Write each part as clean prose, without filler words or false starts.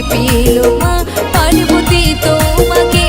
পেল মা পার্বতী তোমাকে।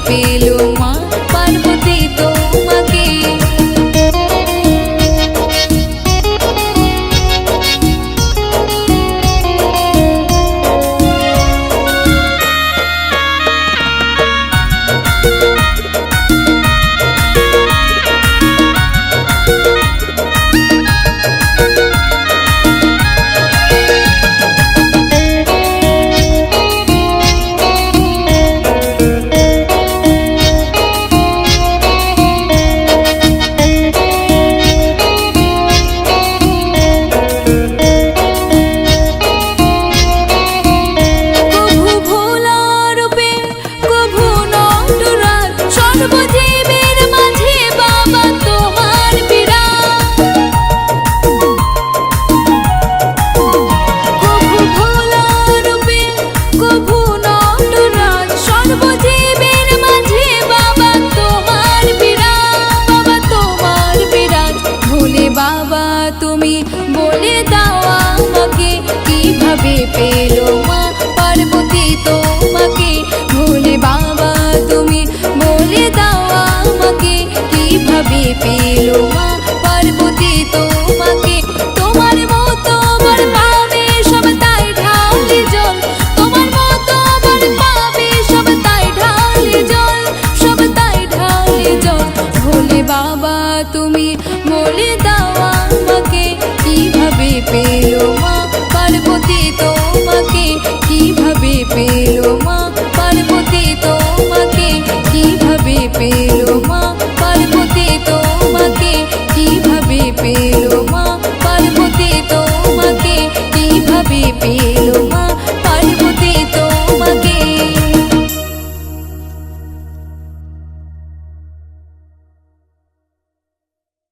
পেলো মা পার্বতী তোমাকে। পেলো মা পার্বতী তোমাকে ভোলে বাবা তুমি বলে দাও আমাকে কিভাবে পেলো মা পার্বতী তোমাকে। তোমার মতো বর পাবে সব তাই ঢালে জল, তোমার মতো বর পাবে সব তাই ঢালে জল, সব তাই ঢালে জল। ভোলে বাবা তুমি বলে দাও আমাকে কিভাবে পেলো